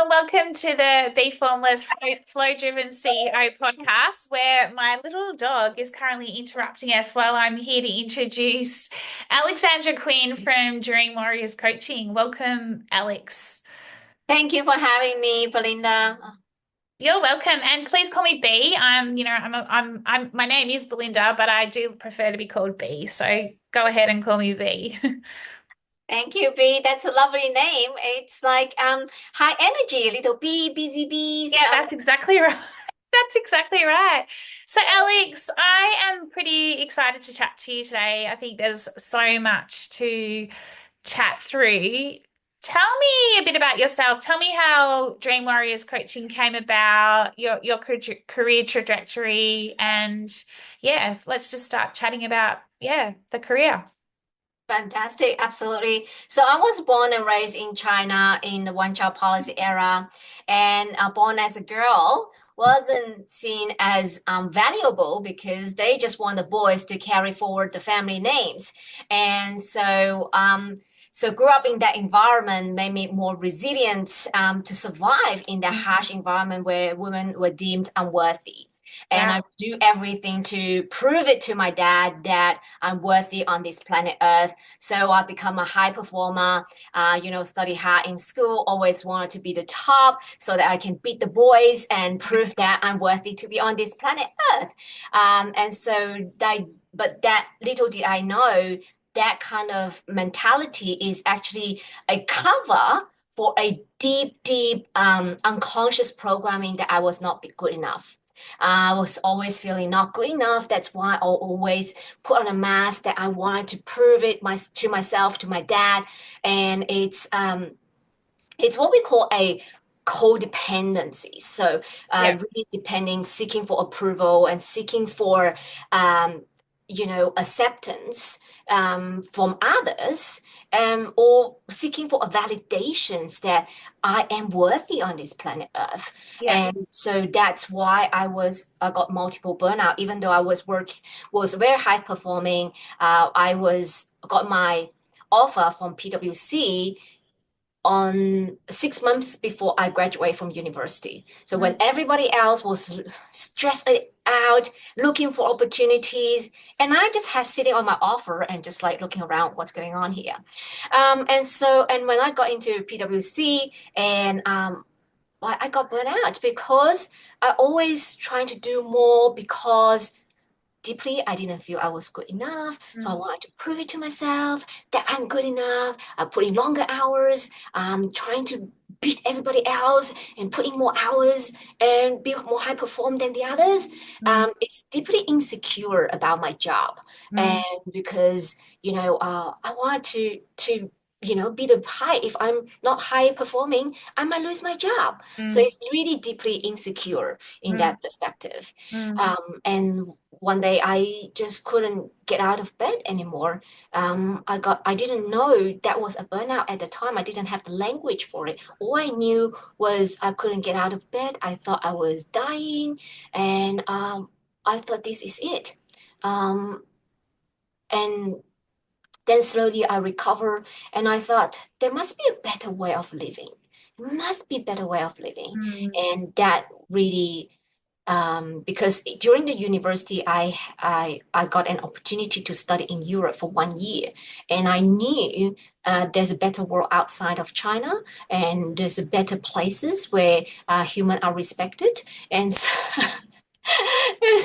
and welcome to the Bee Formless Flow-Driven CEO podcast, where my little dog is currently interrupting us while I'm here to introduce Alexandra Quinn from Dream Warriors Coaching. Welcome, Alex. Thank you for having me, Belinda. You're welcome, and please call me Bee. My name is Belinda, but I do prefer to be called Bee. So go ahead and call me Bee. Thank you, Bee. That's a lovely name. It's like high energy, little bee, busy bees. Yeah, that's exactly right. That's exactly right. So, Alex, I am pretty excited to chat to you today. I think there's so much to chat through. Tell me a bit about yourself. Tell me how Dream Warriors coaching came about, your career trajectory, and yeah, let's just start chatting about the career. Fantastic, absolutely. So I was born and raised in China in the one-child policy era, and born as a girl wasn't seen as valuable because they just want the boys to carry forward the family names, and so grew up in that environment made me more resilient to survive in that harsh environment where women were deemed unworthy. And Wow. I do everything to prove it to my dad that I'm worthy on this planet Earth. So I become a high performer, study hard in school, always wanted to be the top so that I can beat the boys and prove that I'm worthy to be on this planet Earth. But that little did I know that kind of mentality is actually a cover for a deep, deep unconscious programming that I was not good enough. I was always feeling not good enough. That's why I always put on a mask that I wanted to prove it to myself, to my dad. And it's what we call a codependency. So Yeah. really depending, seeking for approval and seeking for acceptance from others, or seeking for a validations that I am worthy on this planet Earth. Yeah. And so that's why I got multiple burnout, even though was very high performing. I was got my offer from PwC on 6 months before I graduated from university. So when Mm. everybody else was stressed out, looking for opportunities, and I just had sitting on my offer and just like looking around what's going on here. And when I got into PwC and I got burnt out because I always trying to do more because deeply, I didn't feel I was good enough. So I Mm. wanted to prove it to myself that I'm good enough. I put in longer hours, trying to beat everybody else and put in more hours and be more high perform than the others. Mm. It's deeply insecure about my job. And Mm. because, I wanted to be the high. If I'm not high performing, I might lose my job. So Mm. it's really deeply insecure in Mm. that perspective. Mm. And one day I just couldn't get out of bed anymore. I didn't know that was a burnout at the time. I didn't have the language for it. All I knew was I couldn't get out of bed. I thought I was dying, and I thought this is it. Um, and then slowly I recover, and I thought there must be a better way of living. There must be a better way of living, Mm. and that really because during the university, I got an opportunity to study in Europe for 1 year, and I knew there's a better world outside of China, and there's a better places where humans are respected, and so, and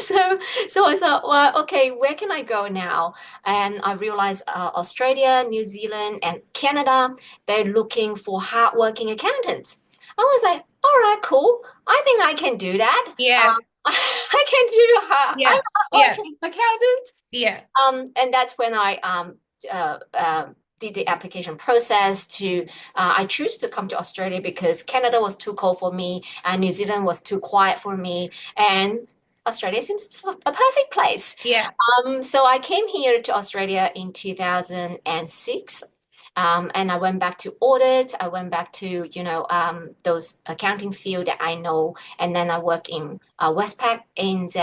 so I thought, well, okay, where can I go now? And I realized Australia, New Zealand, and Canada, they're looking for hardworking accountants. I was like, all right, cool. I think I can do that. Yeah. I can do I'm Yeah. a Yeah. hardworking accountant. Yeah. And that's when I did the application process to I choose to come to Australia because Canada was too cold for me and New Zealand was too quiet for me, and Australia seems a perfect place. Yeah. So I came here to Australia in 2006. And I went back to audit. I went back to, those accounting field that I know. And then I work in Westpac, ANZ,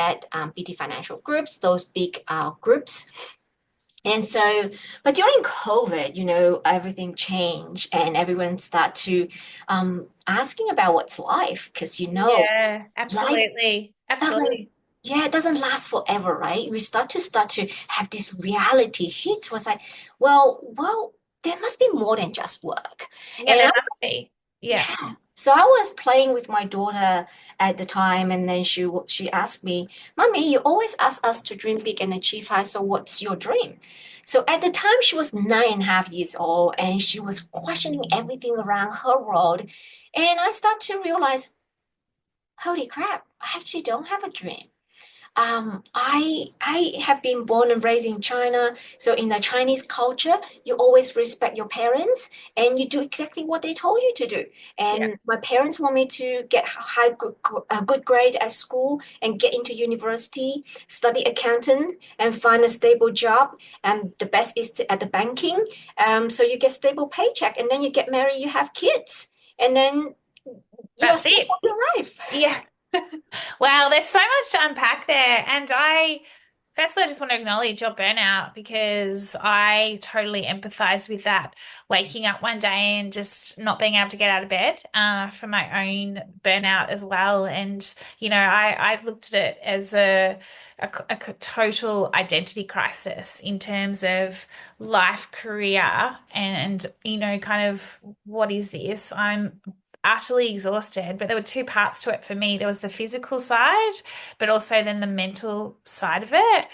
BT Financial Groups, those big groups. And so, but during COVID, everything changed and everyone start to asking about what's life because Yeah, life absolutely. doesn't, Absolutely. yeah, it doesn't last forever, right? We start to have this reality hit was like, well, there must be more than just work. Yeah, And there I must be. Yeah. yeah. So I was playing with my daughter at the time, and then she asked me, "Mommy, you always ask us to dream big and achieve high. So what's your dream?" So at the time, she was 9.5 years old, and she was questioning everything around her world. And I start to realize, holy crap, I actually don't have a dream. I have been born and raised in China. So in the Chinese culture, you always respect your parents and you do exactly what they told you to do. Yeah. And my parents want me to get a good grade at school and get into university, study accountant, and find a stable job. And the best is at the banking. So you get stable paycheck, and then you get married, you have kids, and then you are That's set it. for your life. Yeah. Wow, there's so much to unpack there. And firstly, I just want to acknowledge your burnout because I totally empathize with that. Waking up one day and just not being able to get out of bed, for my own burnout as well. And, I looked at it as a total identity crisis in terms of life, career, and, kind of what is this? I'm utterly exhausted, but there were two parts to it for me. There was the physical side, but also then the mental side of it.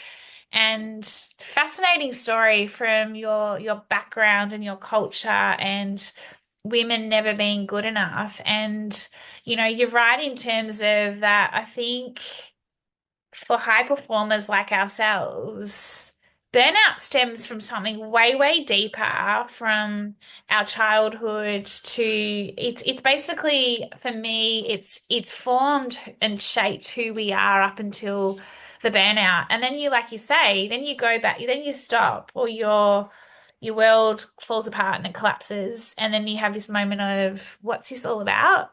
And fascinating story from your background and your culture and women never being good enough. And you're right in terms of that. I think for high performers like ourselves, burnout stems from something way, way deeper from our childhood to it's basically for me, it's formed and shaped who we are up until the burnout. And then like you say, then you go back, then you stop, or your world falls apart and it collapses. And then you have this moment of what's this all about?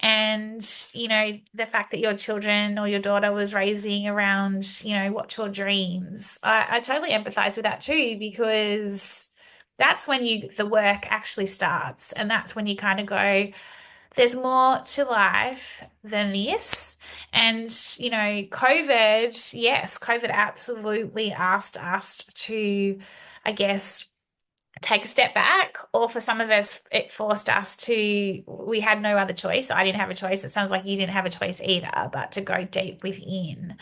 And, the fact that your children or your daughter was raising around, what's your dreams? I totally empathize with that too, because that's when the work actually starts. And that's when you kind of go, there's more to life than this. And, COVID absolutely asked us to, I guess, take a step back, or for some of us, it forced us to, we had no other choice. I didn't have a choice. It sounds like you didn't have a choice either, but to go deep within.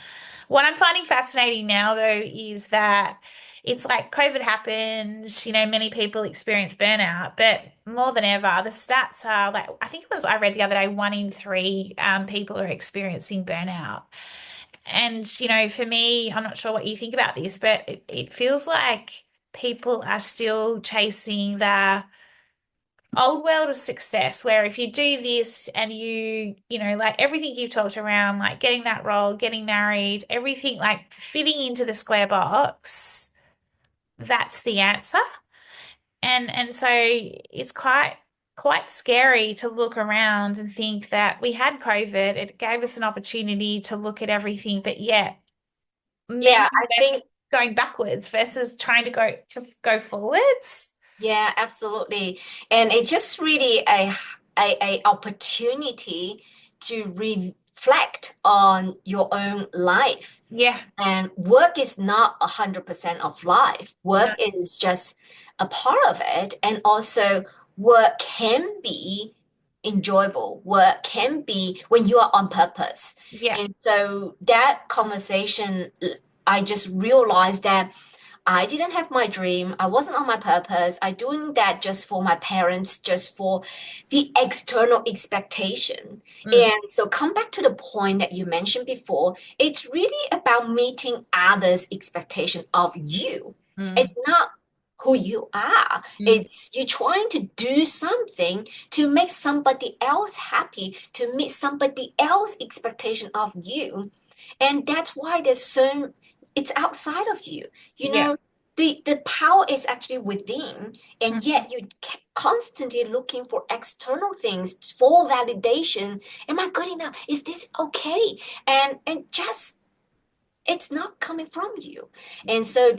What I'm finding fascinating now, though, is that it's like COVID happened, many people experience burnout, but more than ever, the stats are like, I think it was, I read the other day, 1 in 3 people are experiencing burnout. And, for me, I'm not sure what you think about this, but it feels like people are still chasing the old world of success, where if you do this and like everything you've talked around, like getting that role, getting married, everything like fitting into the square box, that's the answer. And so it's quite scary to look around and think that we had COVID. It gave us an opportunity to look at everything, but yet Yeah, mental I versus think. going backwards versus trying to go forwards. Yeah, absolutely. And it's just really a opportunity to reflect on your own life. Yeah, And work is not 100% of life. no, Work is just a part of it. And also, work can be enjoyable. Work can be when you are on purpose. yeah, And so that conversation, I just realized that I didn't have my dream. I wasn't on my purpose. I doing that just for my parents, just for the external expectation. mm, And so come back to the point that you mentioned before. It's really about meeting others' expectation of you. mm, It's not who you are. mm, It's you trying to do something to make somebody else happy, to meet somebody else' expectation of you. And that's why it's outside of you. You yeah, know, the power is actually within, and mhm, yet you constantly looking for external things for validation. Am I good enough? Is this okay? And just it's not coming from you. And so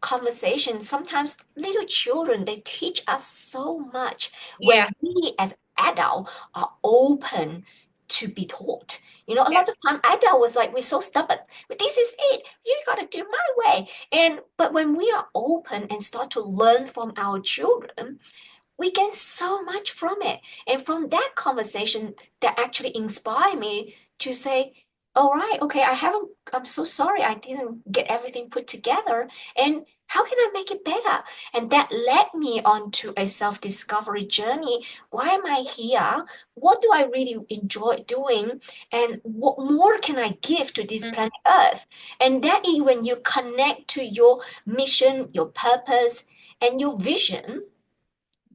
conversation, sometimes little children, they teach us so much when Yeah. we as adults are open to be taught. A Yeah. lot of time adult was like, we're so stubborn. But this is it. You gotta do my way. But when we are open and start to learn from our children, we gain so much from it. And from that conversation, that actually inspired me to say, all right, okay, I'm so sorry I didn't get everything put together. And how can I make it better? And that led me onto a self-discovery journey. Why am I here? What do I really enjoy doing? And what more can I give to this Mm, planet Earth? And that is when you connect to your mission, your purpose, and your vision,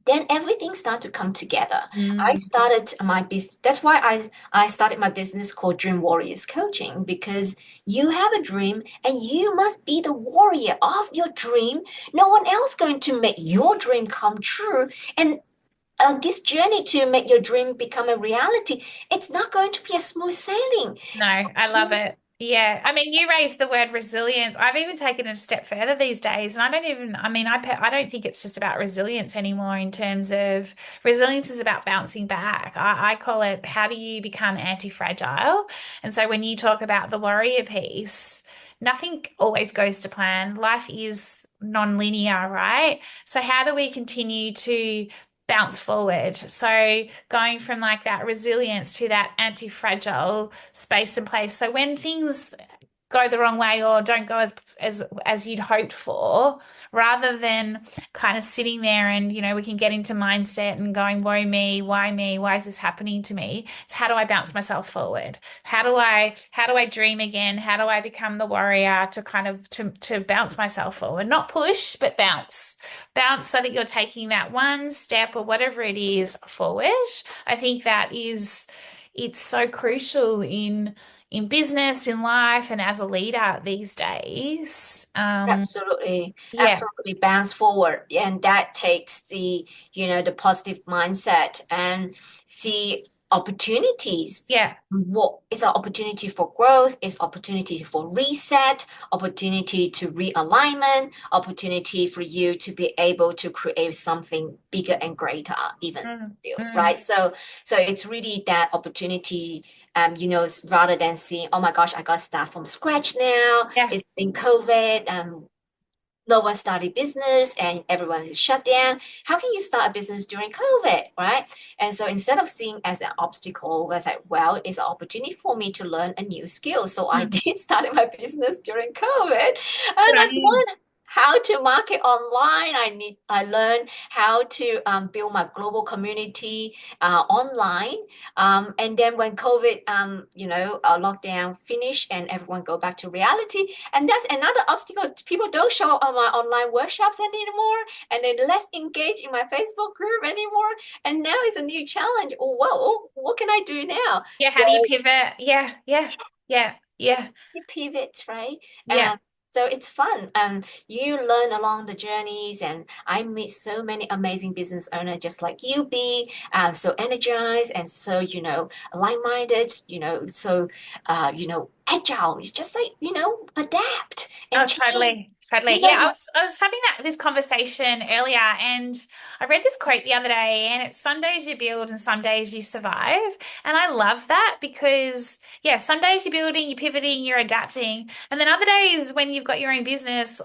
then everything started to come together. I mm. started my business. That's why I started my business called Dream Warriors Coaching, because you have a dream and you must be the warrior of your dream. No one else going to make your dream come true. And this journey to make your dream become a reality, it's not going to be a smooth sailing. No, I love it. Yeah. I mean, you raised the word resilience. I've even taken it a step further these days. And I don't even, I mean, I don't think it's just about resilience anymore in terms of resilience is about bouncing back. I call it how do you become anti-fragile? And so when you talk about the warrior piece, nothing always goes to plan. Life is non-linear, right? So how do we continue to bounce forward? So going from like that resilience to that anti-fragile space and place. So when things go the wrong way or don't go as you'd hoped for, rather than kind of sitting there and we can get into mindset and going, woe me, why is this happening to me? It's how do I bounce myself forward? How do I dream again? How do I become the warrior to kind of to bounce myself forward? Not push, but bounce. Bounce so that you're taking that one step or whatever it is forward. I think that is it's so crucial in business, in life, and as a leader these days. Absolutely, Yeah, absolutely bounce forward. And that takes the positive mindset and see opportunities. yeah, What is an opportunity for growth, is opportunity for reset, opportunity to realignment, opportunity for you to be able to create something bigger and greater, even mm, still, mm, right? So it's really that opportunity, rather than seeing, oh my gosh, I got to start from scratch now. yeah, It's been COVID, no one started business and everyone is shut down. How can you start a business during COVID, right? And so instead of seeing as an obstacle, I was like, well, it's an opportunity for me to learn a new skill. So I mm. did start my business during COVID, and Good I on you. learned how to market online. I learned how to build my global community online. And then when COVID, lockdown finished and everyone go back to reality, and that's another obstacle. People don't show up on my online workshops anymore, and they're less engaged in my Facebook group anymore. And now it's a new challenge. Oh, whoa, what can I do now? Yeah, So how do you pivot? Yeah, yeah, yeah, yeah, it pivots, right? yeah. So it's fun. You learn along the journeys, and I meet so many amazing business owners just like you be, so energized and so, like-minded, agile. It's just like, adapt Oh, and change. totally. Totally. You Yeah, know, I was having this conversation earlier and I read this quote the other day and it's some days you build and some days you survive. And I love that because yeah, some days you're building, you're pivoting, you're adapting. And then other days when you've got your own business,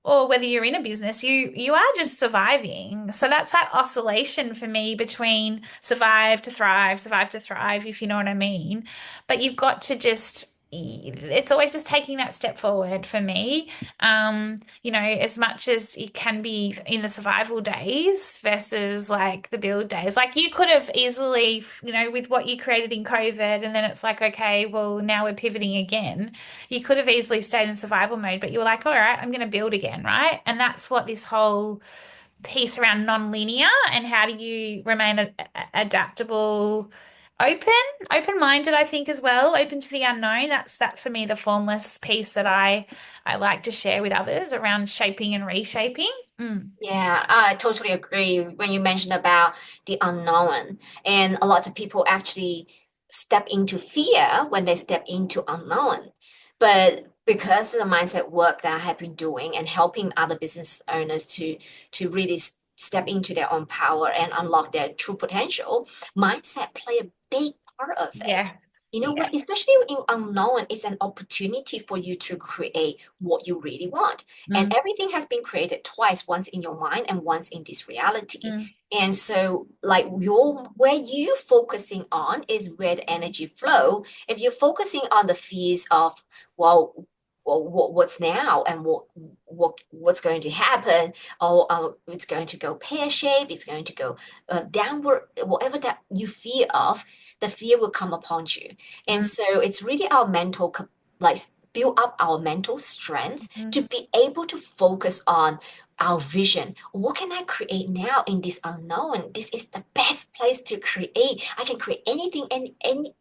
or whether you're in a business, you are just surviving. So that's that oscillation for me between survive to thrive, if you know what I mean. But you've got to just it's always just taking that step forward for me. As much as it can be in the survival days versus like the build days. Like you could have easily, with what you created in COVID, and then it's like, okay, well, now we're pivoting again. You could have easily stayed in survival mode, but you were like, all right, I'm going to build again, right? And that's what this whole piece around non-linear and how do you remain adaptable, open, open-minded, I think as well, open to the unknown. That's for me the formless piece that I like to share with others around shaping and reshaping. Mm. yeah, I totally agree when you mentioned about the unknown. And a lot of people actually step into fear when they step into unknown. But because of the mindset work that I have been doing and helping other business owners to really step into their own power and unlock their true potential, mindset play a big part of it. Yeah. You know, Yeah. when especially in unknown, it's an opportunity for you to create what you really want. And Mm, everything has been created twice, once in your mind and once in this reality. mm, And so, like your where you focusing on is where the energy flow. If you're focusing on the fears of, well, what's now and what's going to happen, or it's going to go pear-shaped, it's going to go downward, whatever that you fear of, the fear will come upon you. And mm, so it's really our mental, like build up our mental strength mm, to be able to focus on our vision. What can I create now in this unknown? This is the best place to create. I can create anything and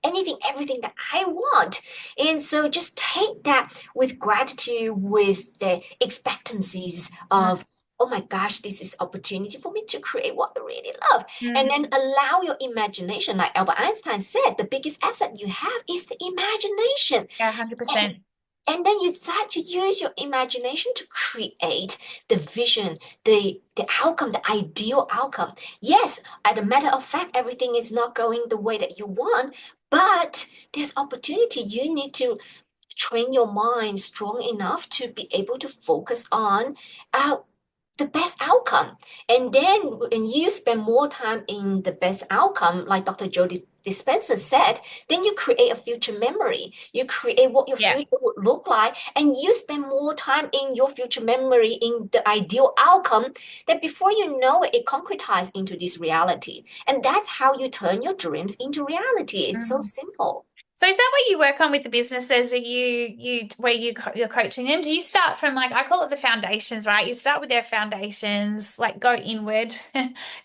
anything, everything that I want. And so just take that with gratitude, with the expectancies mm, of, oh my gosh, this is opportunity for me to create what I really love. And mm. then allow your imagination. Like Albert Einstein said, the biggest asset you have is the imagination. Yeah, And 100%. and then you start to use your imagination to create the vision, the outcome, the ideal outcome. Yes, as a matter of fact, everything is not going the way that you want, but there's opportunity. You need to train your mind strong enough to be able to focus on uh, the best outcome. And then when you spend more time in the best outcome, like Dr. Joe Dispenza said, then you create a future memory. You create what your Yeah. future would look like, and you spend more time in your future memory in the ideal outcome that before you know it, it concretizes into this reality. And that's how you turn your dreams into reality. It's so Mm. simple. So is that what you work on with the businesses? Are you where you're coaching them? Do you start from like I call it the foundations, right? You start with their foundations, like go inward,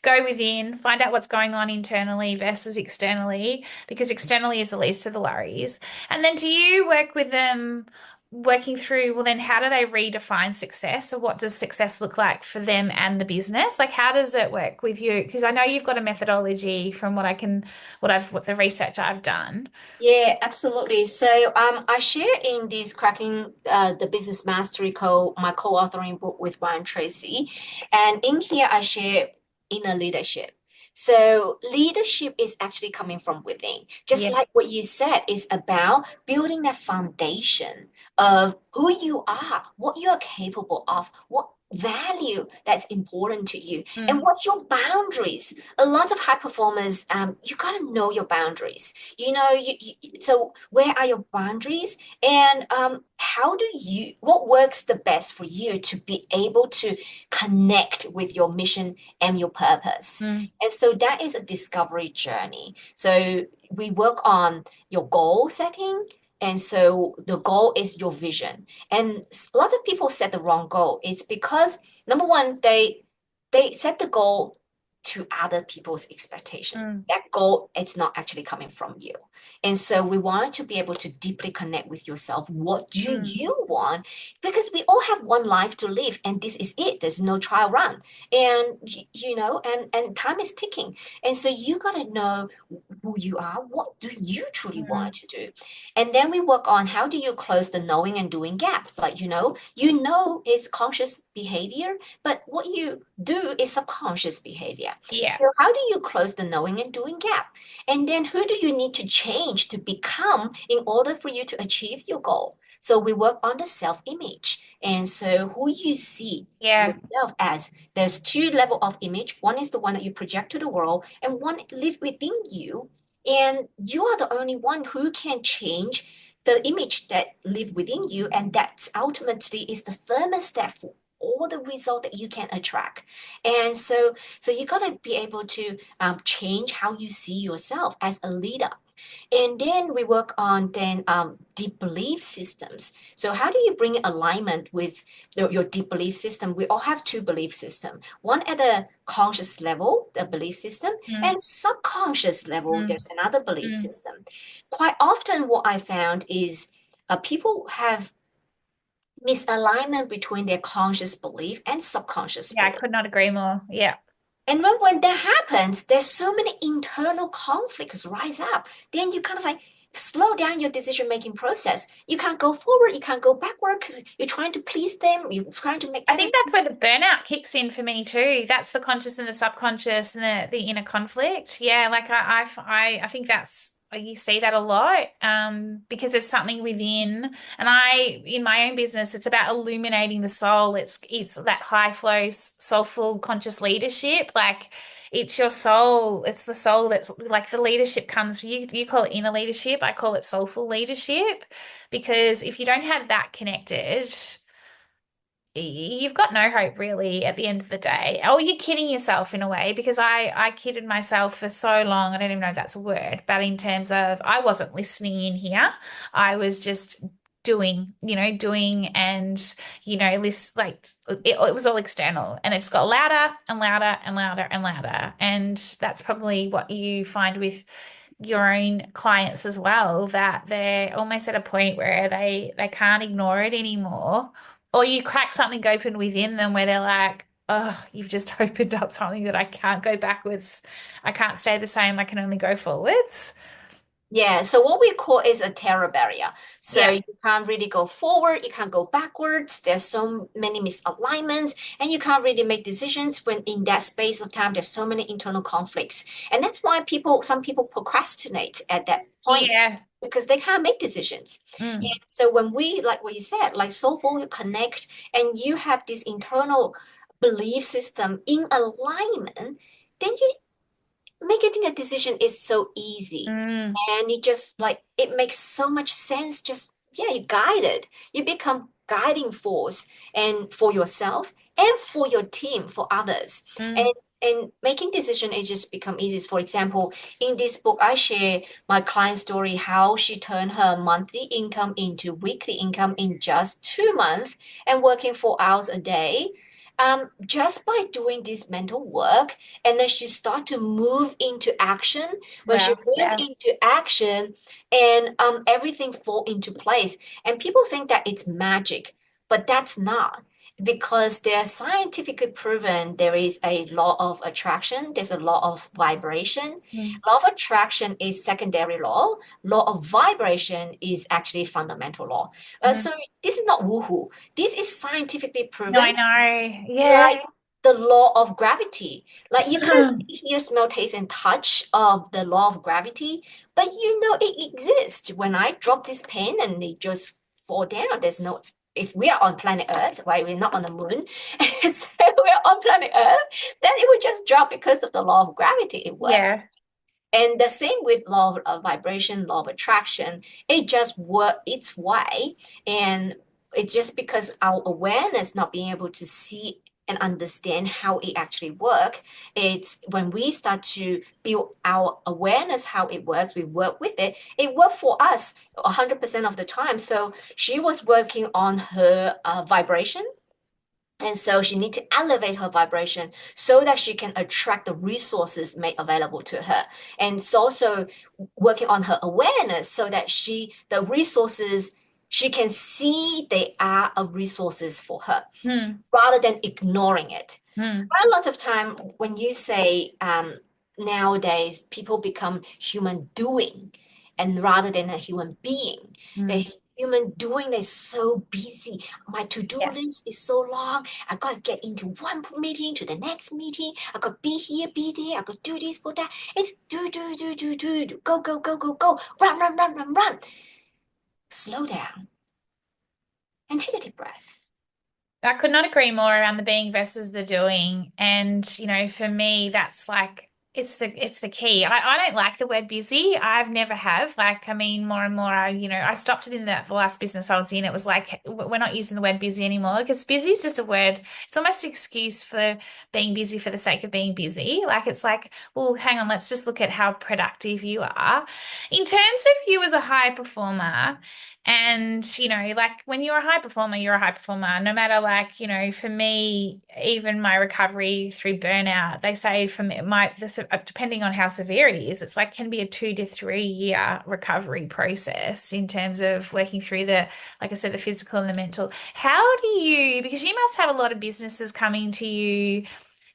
go within, find out what's going on internally versus externally, because externally is the least of the worries. And then do you work with them working through, well, then how do they redefine success or what does success look like for them and the business? Like how does it work with you? Because I know you've got a methodology from what the research I've done. Yeah, absolutely. So I share in this Cracking the Business Mastery Code, my co-authoring book with Brian Tracy. And in here, I share inner leadership. So leadership is actually coming from within. Just Yeah. like what you said, is about building that foundation of who you are, what you are capable of, what value that's important to you, and Mm, what's your boundaries. A lot of high performers, you got to know your boundaries. You know, so where are your boundaries, and how do you, what works the best for you to be able to connect with your mission and your purpose? mm, And so that is a discovery journey. So we work on your goal setting. And so the goal is your vision. And a lot of people set the wrong goal. It's because number one, they set the goal to other people's expectation. mm, That goal, it's not actually coming from you. And so we want to be able to deeply connect with yourself. What do mm. you want? Because we all have one life to live, and this is it. There's no trial run. And you know, and time is ticking. And so you gotta know who you are. What do you truly Mm. want to do? And then we work on how do you close the knowing and doing gap. Like, you know it's conscious behavior, but what you do is subconscious behavior. Yeah. So how do you close the knowing and doing gap? And then who do you need to change to become in order for you to achieve your goal? So we work on the self-image. And so who you see Yeah. yourself as, there's two level of image. One is the one that you project to the world, and one live within you. And you are the only one who can change the image that live within you. And that's ultimately is the thermostat for all the result that you can attract. And so you got to be able to change how you see yourself as a leader. And then we work on then deep belief systems. So how do you bring alignment with your deep belief system? We all have two belief systems. One at a conscious level, the belief system, Mm, and subconscious level, mm, there's another belief mm. system. Quite often, what I found is people have misalignment between their conscious belief and subconscious Yeah, I belief. could not agree more. Yeah. And when that happens, there's so many internal conflicts rise up. Then you kind of like, slow down your decision-making process. You can't go forward, you can't go backward because you're trying to please them, you're trying to make I think everything. that's where the burnout kicks in for me too. That's the conscious and the subconscious and the inner conflict. Yeah, like I think that's you see that a lot because there's something within, and I in my own business, it's about illuminating the soul. It's that high flow, soulful, conscious leadership. Like it's your soul. It's the soul that's like the leadership comes. You call it inner leadership. I call it soulful leadership because if you don't have that connected you've got no hope really at the end of the day. Oh, you're kidding yourself in a way because I kidded myself for so long. I don't even know if that's a word, but in terms of I wasn't listening in here. I was just doing and this like it was all external and it just got louder and louder and louder and louder. And that's probably what you find with your own clients as well, that they're almost at a point where they can't ignore it anymore. Or you crack something open within them where they're like, oh, you've just opened up something that I can't go backwards. I can't stay the same. I can only go forwards. Yeah, so what we call is a terror barrier. So Yeah. you can't really go forward, you can't go backwards. There's so many misalignments, and you can't really make decisions when in that space of time there's so many internal conflicts. And that's why some people procrastinate at that point Yeah. because they can't make decisions. And Mm. so when we, like what you said, like soulful, you connect and you have this internal belief system in alignment, then you making a decision is so easy. Mm. And you just like it makes so much sense. Just yeah, you guide it. You become guiding force and for yourself and for your team, for others. And Mm. and making decision is just become easy. For example, in this book, I share my client story, how she turned her monthly income into weekly income in just 2 months and working 4 hours a day. Just by doing this mental work, and then she start to move into action. When she Wow. move Yeah. into action, and everything fall into place. And people think that it's magic, but that's not. Because they're scientifically proven there is a law of attraction, there's a law of vibration. Mm. Law of attraction is secondary law. Law of vibration is actually fundamental law. Mm. So this is not woohoo. This is scientifically No, I proven, know. like Yeah. the law of gravity. Like you can't see, hear, smell, taste, and touch of the law of gravity, but you know it exists. When I drop this pen and they just fall down, there's no. If we are on planet Earth, right, we're not on the moon, and so we're on planet Earth, then it would just drop because of the law of gravity. It works. Yeah. And the same with law of vibration, law of attraction. It just work its way. And it's just because our awareness not being able to see and understand how it actually work. It's when we start to build our awareness how it works, we work with it. It worked for us 100% of the time. So she was working on her vibration, and so she need to elevate her vibration so that she can attract the resources made available to her. And it's also working on her awareness so that the resources, she can see they are of resources for her Mm. rather than ignoring it. Mm. Quite a lot of time when you say nowadays people become human doing and rather than a human being, the Mm. human doing they're so busy. My to-do Yeah. list is so long. I gotta get into one meeting to the next meeting. I gotta be here, be there. I gotta do this, for that. It's do. Go, go, go, go, go. Run, run, run, run, run. Slow down and take a deep breath. I could not agree more around the being versus the doing. And, for me, that's like it's the key. I don't like the word busy. I've never have. Like, I mean, more and more I stopped it in the last business I was in. It was like we're not using the word busy anymore because busy is just a word. It's almost an excuse for being busy for the sake of being busy. Like it's like, well, hang on, let's just look at how productive you are. In terms of you as a high performer. And, like when you're a high performer, no matter like, for me, even my recovery through burnout, they say for me, depending on how severe it is, it's like can be a 2 to 3 year recovery process in terms of working through like I said, the physical and the mental. How do you, because you must have a lot of businesses coming to you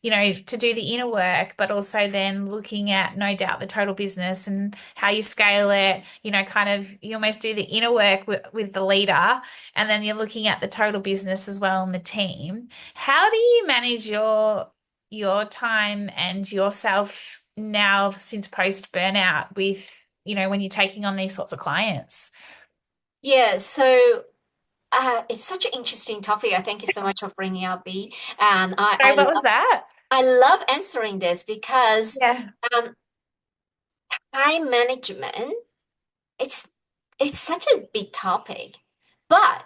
to do the inner work, but also then looking at no doubt the total business and how you scale it, kind of you almost do the inner work with the leader, and then you're looking at the total business as well and the team. How do you manage your time and yourself now since post burnout with, when you're taking on these sorts of clients? Yeah, so it's such an interesting topic. I thank you so much for bringing up B. And Sorry, what was that? I love answering this because Yeah. um, time management, it's it's such a big topic, but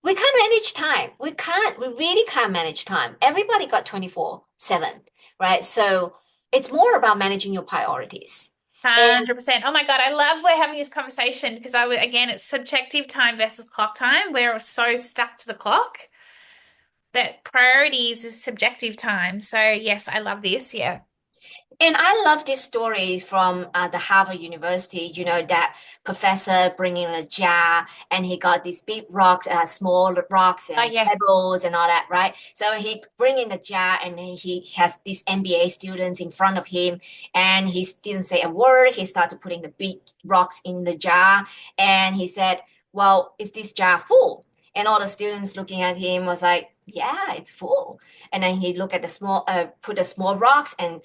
we can't manage time. We really can't manage time. Everybody got 24/7, right? So it's more about managing your priorities. And 100%. Oh my God, I love we're having this conversation because again, it's subjective time versus clock time. We're so stuck to the clock that priorities is subjective time. So yes, I love this. Yeah. And I love this story from the Harvard University, that professor bringing a jar and he got these big rocks, small rocks Oh and yeah. pebbles and all that, right? So he bring in the jar and then he has these MBA students in front of him and he didn't say a word. He started putting the big rocks in the jar and he said, well, is this jar full? And all the students looking at him was like, yeah, it's full. And then he looked at put the small rocks and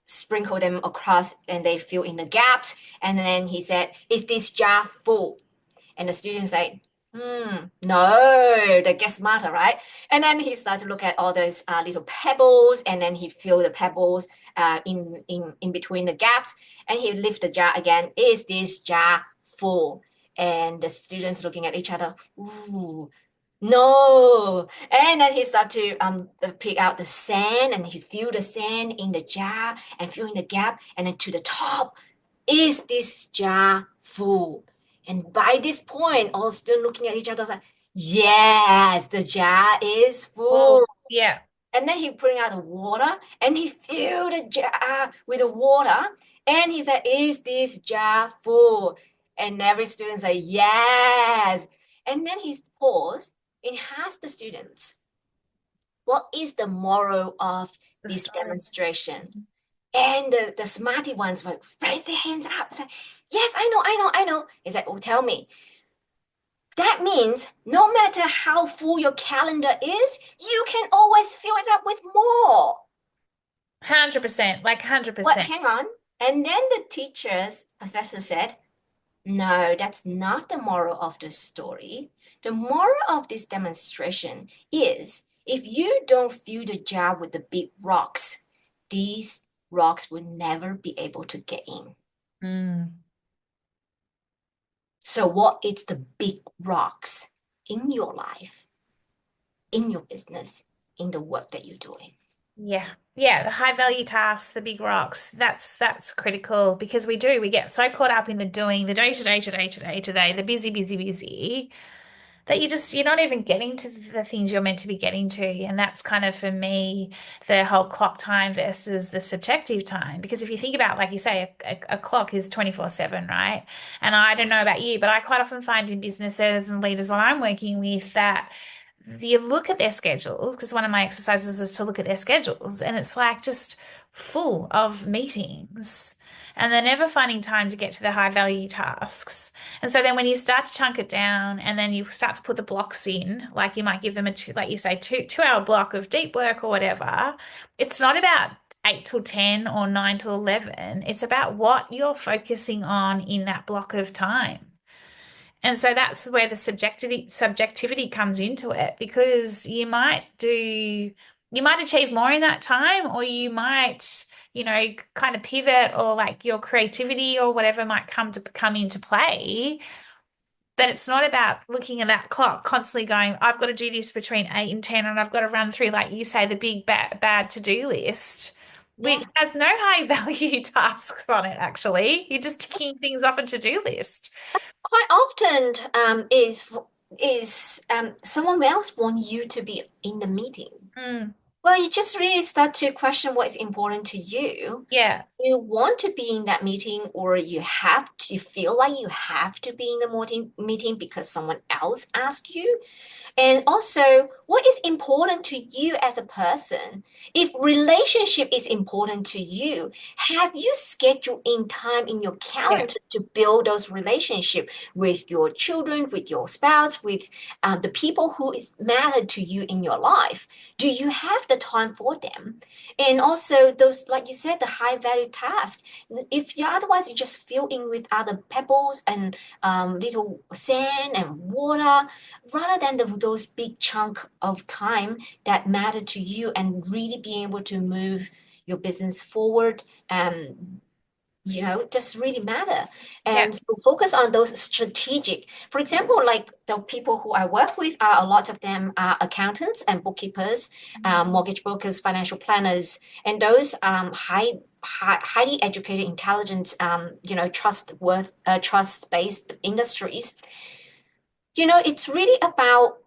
sprinkle them across and they fill in the gaps. And then he said, is this jar full? And the students like, no, the get smarter, right? And then he started to look at all those little pebbles and then he filled the pebbles in between the gaps and he lift the jar again. Is this jar full? And the students looking at each other, ooh, no. And then he started to pick out the sand and he fill the sand in the jar and fill in the gap and then to the top. Is this jar full? And by this point, all still looking at each other like, yes, the jar is full. Oh, yeah. And then he bring out the water and he filled the jar with the water. And he said, is this jar full? And every student said, yes. And then he paused and asked the students, what is the moral of The this story. demonstration? And the smarty ones would raise their hands up and say, yes, I know. He's like, oh, tell me. That means no matter how full your calendar is, you can always fill it up with more. 100%, like What? 100%. Hang on. And then the professor said, no, that's not the moral of the story. The moral of this demonstration is if you don't fill the jar with the big rocks, these rocks will never be able to get in. Mm. So, what is the big rocks in your life, in your business, in the work that you're doing? Yeah. Yeah, the high value tasks, the big rocks, that's critical because we get so caught up in the doing, the day to day to day to day to day, the busy, busy, busy, that you're not even getting to the things you're meant to be getting to. And that's kind of for me, the whole clock time versus the subjective time. Because if you think about, like you say, a clock is 24/7, right? And I don't know about you, but I quite often find in businesses and leaders that I'm working with that you look at their schedules, because one of my exercises is to look at their schedules, and it's like just full of meetings. And they're never finding time to get to the high value tasks. And so then when you start to chunk it down and then you start to put the blocks in, like you might give them like you say, two-hour block of deep work or whatever, it's not about 8 till 10 or 9 till 11. It's about what you're focusing on in that block of time. And so that's where the subjectivity comes into it because you might achieve more in that time, or you might, kind of pivot, or like your creativity or whatever might come into play. But it's not about looking at that clock, constantly going, I've got to do this between 8 and 10, and I've got to run through, like you say, the big bad to-do list, which Yeah. has no high value tasks on it, actually. You're just ticking things off a to-do list. Quite often, someone else want you to be in the meeting. Mm, Well, you just really start to question what is important to you. yeah. you want to be in that meeting, or you feel like you have to be in the meeting because someone else asked you. And also, what is important to you as a person? If relationship is important to you, have you scheduled in time in your Yeah. calendar to build those relationships with your children, with your spouse, with the people who is matter to you in your life? Do you have the time for them? And also those, like you said, the high value task. If you otherwise you just fill in with other pebbles and little sand and water rather than those big chunk of time that matter to you and really being able to move your business forward just really matter. Yeah. And so focus on those strategic. For example, like the people who I work with are a lot of them are accountants and bookkeepers, mortgage brokers, financial planners, and those highly educated, intelligent, trust-based industries. It's really about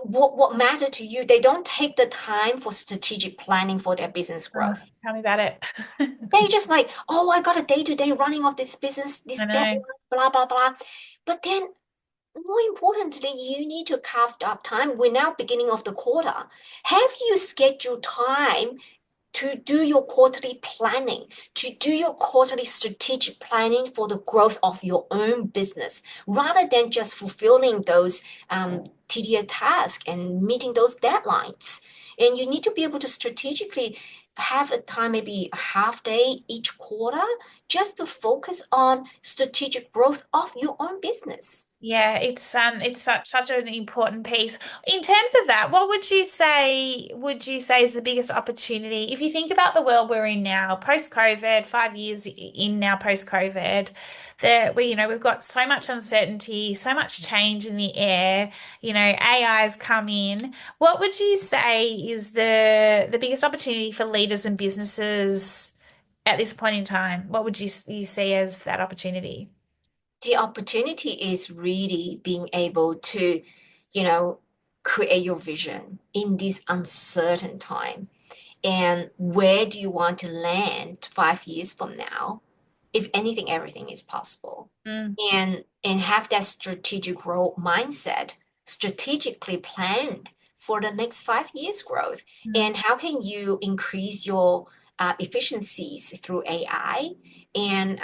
what matter to you. They don't take the time for strategic planning for their business growth. Tell me about it. They just like, oh, I got a day-to-day running of this business, this I deadline, know. blah, blah, blah. But then more importantly, you need to carve up time. We're now beginning of the quarter. Have you scheduled time to do your quarterly planning, to do your quarterly strategic planning for the growth of your own business, rather than just fulfilling those tedious tasks and meeting those deadlines? And you need to be able to strategically have a time, maybe a half day each quarter, just to focus on strategic growth of your own business. Yeah, it's such an important piece. In terms of that, what would you say is the biggest opportunity? If you think about the world we're in now, post-COVID, 5 years in now post-COVID, that we've got so much uncertainty, so much change in the air, AI's come in. What would you say is the biggest opportunity for leaders and businesses at this point in time? What would you see as that opportunity? The opportunity is really being able to, you know, create your vision in this uncertain time. And where do you want to land 5 years from now? If anything, everything is possible. Mm, And have that strategic growth mindset, strategically planned for the next 5 years growth. mm, And how can you increase your efficiencies through AI? And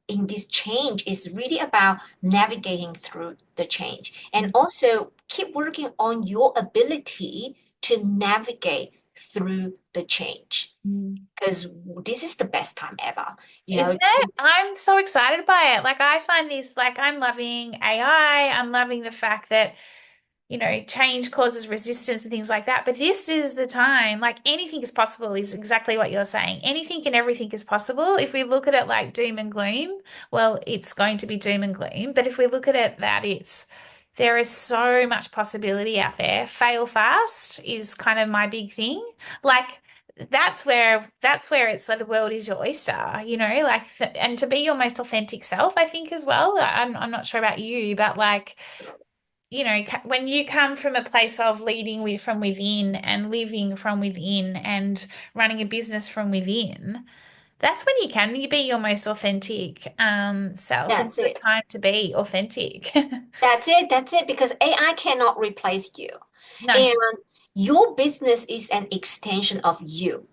in this change is really about navigating through the change and mm, also keep working on your ability to navigate through the change mm. because this is the best time ever. You know, Isn't it? I'm so excited by it. Like I find this, like I'm loving AI. I'm loving the fact that, change causes resistance and things like that. But this is the time, like anything is possible is exactly what you're saying. Anything and everything is possible. If we look at it like doom and gloom, well, it's going to be doom and gloom. But if we look at it that there is so much possibility out there. Fail fast is kind of my big thing. Like that's where it's like the world is your oyster, like and to be your most authentic self, I think as well. I'm not sure about you, but like when you come from a place of leading from within and living from within and running a business from within, that's when you be your most authentic self. It's that's the it. time to be authentic. That's it. That's it. Because AI cannot replace you. No. And your business is an extension of you.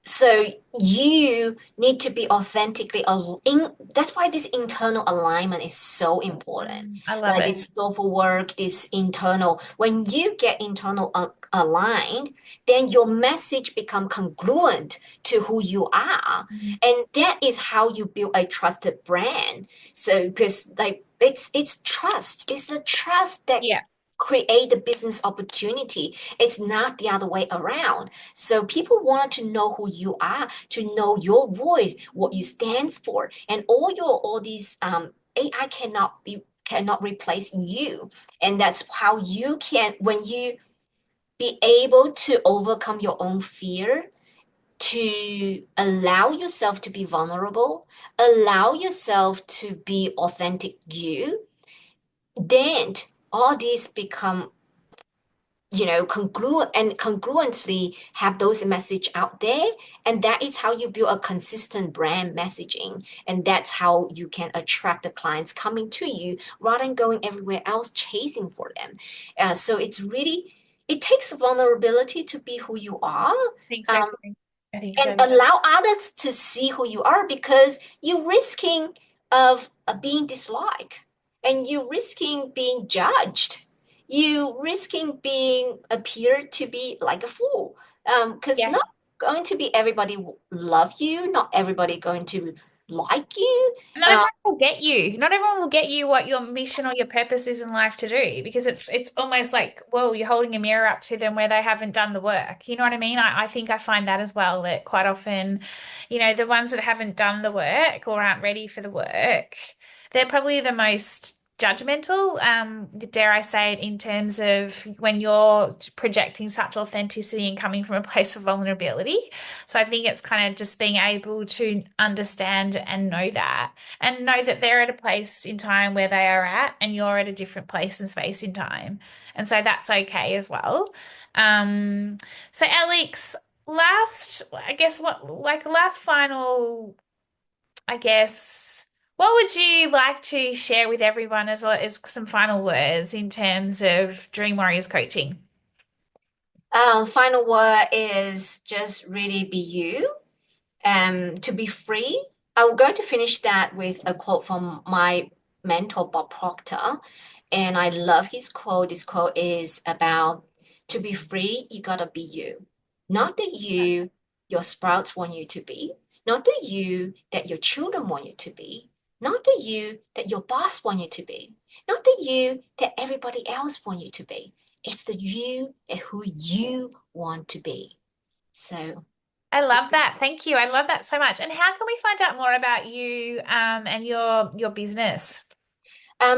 So you need to be authentically in. That's why this internal alignment is so important. I love Like it. this soulful work, this internal. When you get internal aligned, then your message become congruent to who you are, Mm. and that is how you build a trusted brand. So because like it's trust. It's the trust that Yeah. create the business opportunity. It's not the other way around. So people want to know who you are, to know your voice, what you stand for, and all these AI cannot replace you. And that's how you can when you be able to overcome your own fear, to allow yourself to be vulnerable, allow yourself to be authentic you, then all these become congruently have those message out there. And that is how you build a consistent brand messaging. And that's how you can attract the clients coming to you rather than going everywhere else chasing for them. So it takes vulnerability to be who you are. I think so Um, too. I think and so. allow others to see who you are because you're risking of being disliked and you're risking being judged. You risking being appeared to be like a fool. Because Yeah. not going to be everybody love you, not everybody going to like you. Not Um, everyone will get you. Not everyone will get you what your mission or your purpose is in life to do because it's almost like, well, you're holding a mirror up to them where they haven't done the work. You know what I mean? I think I find that as well, that quite often, the ones that haven't done the work or aren't ready for the work, they're probably the most judgmental, dare I say it, in terms of when you're projecting such authenticity and coming from a place of vulnerability. So I think it's kind of just being able to understand and know that they're at a place in time where they are at and you're at a different place and space in time. And so that's okay as well. Um, so Alex, I guess last final, I guess, what would you like to share with everyone as some final words in terms of Dream Warriors coaching? Final word is just really be you. To be free. I'm going to finish that with a quote from my mentor, Bob Proctor. And I love his quote. This quote is about to be free, you gotta be you. Not the you your sprouts want you to be, not the you that your children want you to be, not the you that your boss want you to be, not the you that everybody else want you to be. It's the you and who you want to be. So I love that. Thank you. I love that so much. And how can we find out more about you and your business?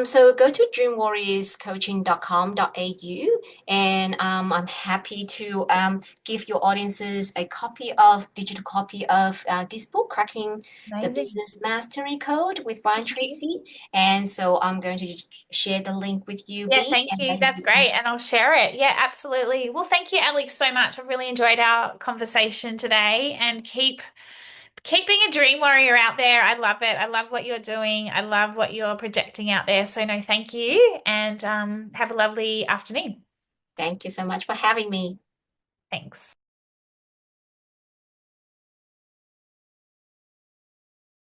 So go to dreamwarriorscoaching.com.au and I'm happy to give your audiences a digital copy of this book, Cracking the Amazing. Business Mastery Code with Brian Thank you. Tracy. And so I'm going to share the link with you, Yeah, B, thank and you. then That's you can. great. And I'll share it. Yeah, absolutely. Well, thank you, Alex, so much. I've really enjoyed our conversation today and keep being a dream warrior out there. I love it. I love what you're doing. I love what you're projecting out there. So no, thank you. And have a lovely afternoon. Thank you so much for having me. Thanks.